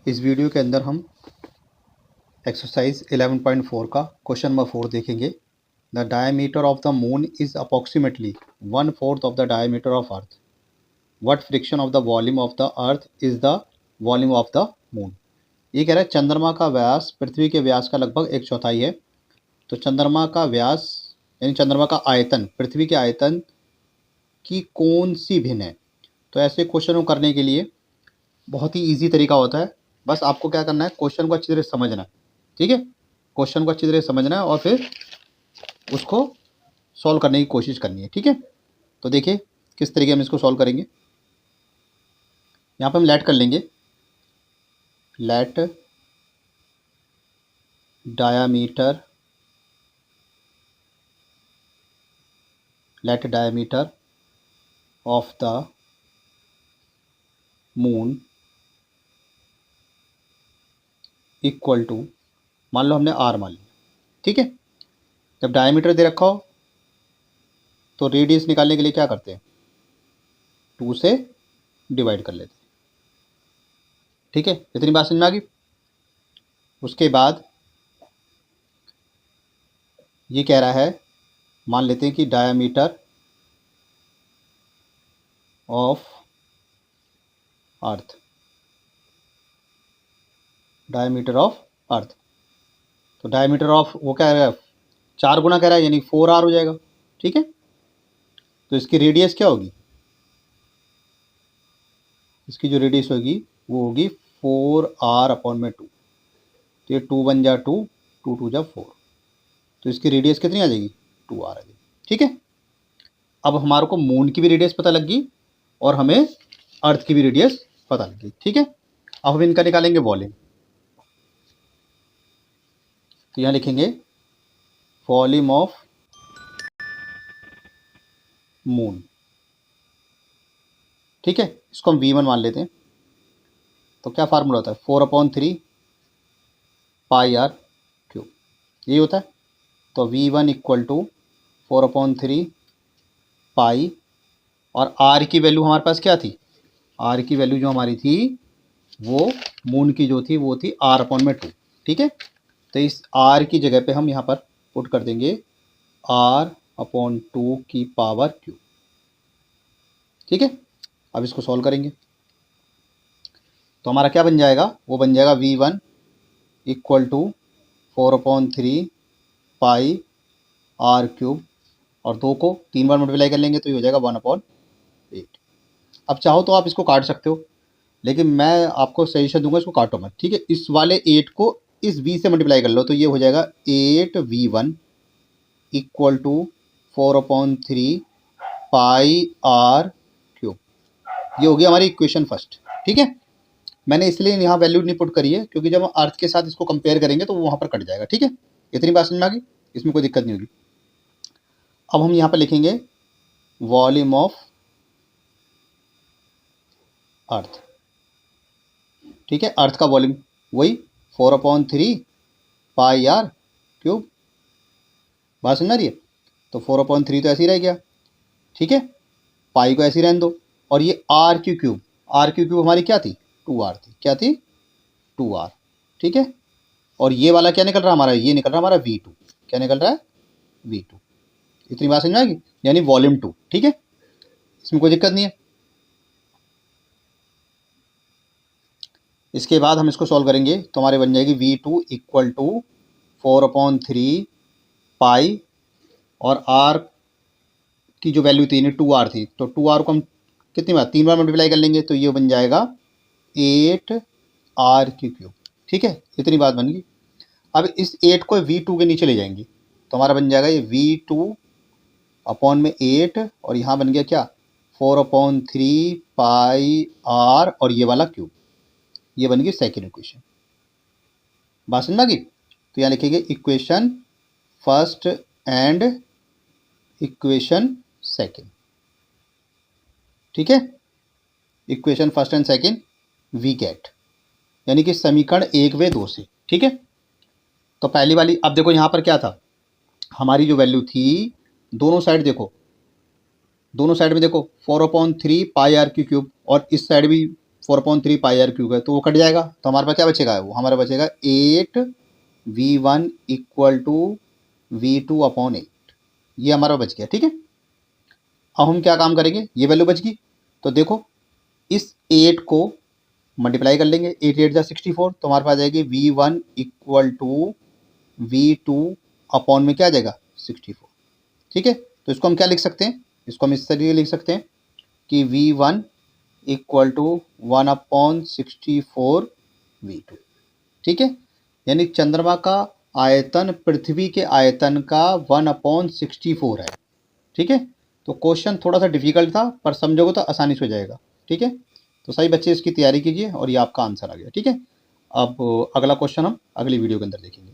इस वीडियो के अंदर हम एक्सरसाइज 11.4 का क्वेश्चन नंबर 4 देखेंगे। The diameter of the moon is approximately 1/4 of the diameter of earth. What friction of the volume of the earth is the volume of the moon. ये कह रहा है चंद्रमा का व्यास पृथ्वी के व्यास का लगभग 1/4 है। तो चंद्रमा का व्यास यानी चंद्रमा का आयतन पृथ्वी के आयतन की कौन सी भिन्न है। तो ऐसे क्वेश्चन को करने के लिए बहुत ही ईजी तरीका होता है। बस आपको क्या करना है, क्वेश्चन को अच्छी तरह समझना है। ठीक है, क्वेश्चन को अच्छी तरह समझना है और फिर उसको सॉल्व करने की कोशिश करनी है। ठीक है, तो देखिए किस तरीके हम इसको सॉल्व करेंगे। यहाँ पे हम लेट कर लेंगे, let diameter of the moon equal to, मान लो हमने आर मान लिया। ठीक है, जब डायमीटर दे रखा हो तो रेडियस निकालने के लिए क्या करते हैं, 2 से डिवाइड कर लेते हैं। ठीक है, इतनी बात समझ में आ गई। उसके बाद ये कह रहा है, मान लेते हैं कि diameter of earth, diameter of earth. तो डायमीटर ऑफ वो क्या है, 4 गुना कह रहा है यानी 4r हो जाएगा। ठीक है, तो इसकी रेडियस क्या होगी, इसकी जो रेडियस होगी वो होगी 4r/2। तो ये 2 बन जा 2, 2 2 जा 4, तो इसकी रेडियस कितनी आ जाएगी, 2r आ जाएगी। ठीक है, अब हमारे को मून की भी रेडियस पता लग गई और हमें अर्थ की भी रेडियस पता लग गई। ठीक है, अब हम इनका निकालेंगे वॉल्यूम। तो यहाँ लिखेंगे वॉल्यूम ऑफ मून। ठीक है, इसको हम V1 मान लेते हैं। तो क्या फार्मूला होता है, 4/3 πr3 यही होता है। तो V1 इक्वल टू 4/3 पाई, और R की वैल्यू हमारे पास क्या थी, R की वैल्यू जो हमारी थी वो मून की जो थी वो थी r/2। ठीक है, तो इस R की जगह पे हम यहाँ पर पुट कर देंगे r/2 की पावर क्यू। ठीक है, अब इसको सॉल्व करेंगे तो हमारा क्या बन जाएगा, वो बन जाएगा V1 equal to 4/3 pi r3, और 2 को 3 बार मल्टीप्लाई कर लेंगे तो ये हो जाएगा 1/8। अब चाहो तो आप इसको काट सकते हो, लेकिन मैं आपको सजेशन दूंगा इसको काटो मत। ठीक है, इस वाले 8 को इस v से मल्टीप्लाई कर लो तो ये हो जाएगा 8v1 equal to 4/3 pi r3। ये होगी हमारी इक्वेशन फर्स्ट। ठीक है, मैंने इसलिए यहाँ वैल्यू नहीं पुट करी है क्योंकि जब हम अर्थ के साथ इसको कंपेयर करेंगे तो वो वहाँ पर कट जाएगा। ठीक है, इतनी बात समझ में आ गई, इसमें कोई दिक्कत नहीं होगी। अब हम यहाँ पर लिखेंगे वॉल्यूम ऑफ अर्थ। ठीक है, अर्थ का वॉल्यूम वही 4/3 पाई r3। बात समझ आ रही है, तो 4/3 तो ऐसे ही रह गया। ठीक है, पाई को ऐसे ही रहने दो, और ये r³ हमारी क्या थी, 2r थी। क्या थी, 2r। ठीक है, और ये वाला क्या निकल रहा है हमारा, ये निकल रहा है हमारा V2। क्या निकल रहा है, V2। इतनी बात समझ में आएगी, यानी वॉल्यूम 2। ठीक है, इसमें कोई दिक्कत नहीं है। इसके बाद हम इसको सॉल्व करेंगे तो हमारे बन जाएगी V2 इक्वल टू 4/3 पाई, और r की जो वैल्यू थी 2r थी, तो 2r को हम कितनी बार, 3 बार मल्टीप्लाई कर लेंगे तो ये बन जाएगा 8r³। ठीक है, इतनी बात बन गई। अब इस 8 को V2 के नीचे ले जाएंगे तो हमारा बन जाएगा ये V2/8, और यहाँ बन गया क्या, 4/3 पाई r, और ये वाला क्यूब। ये बन गई सेकेंड इक्वेशन। बात समझ में आ गई। तो यहाँ लिखेंगे equation first and equation second. ठीक है, equation first and second we get, यानी कि समीकरण 1 व 2 से। ठीक है, तो पहली वाली, अब देखो यहाँ पर क्या था, हमारी जो वैल्यू थी, दोनों साइड देखो, दोनों साइड में देखो 4/3 पाई r³ और इस साइड भी 4/3 पाई आर क्यूब है, तो वो कट जाएगा, तो हमारे पास क्या बचेगा, वो हमारा बचेगा 8v1 इक्वल टू v2/8, ये हमारा बच गया। ठीक है, अब हम क्या काम करेंगे, ये वैल्यू बच गई, तो देखो इस 8 को मल्टीप्लाई कर लेंगे, 8 8 जा 64, तो हमारे पास आ जाएगी v1 इक्वल टू v2 में क्या आ जाएगा 64। ठीक है, तो इसको हम क्या लिख सकते हैं, इसको हम इस तरीके लिख सकते हैं कि v1 इक्वल टू 1/64 v2। ठीक है, यानी चंद्रमा का आयतन पृथ्वी के आयतन का 1/64 है। ठीक है, तो क्वेश्चन थोड़ा सा डिफिकल्ट था, पर समझोगे तो आसानी से हो जाएगा। ठीक है, तो सही बच्चे इसकी तैयारी कीजिए और ये आपका आंसर आ गया। ठीक है, अब अगला क्वेश्चन हम अगली वीडियो के अंदर देखेंगे।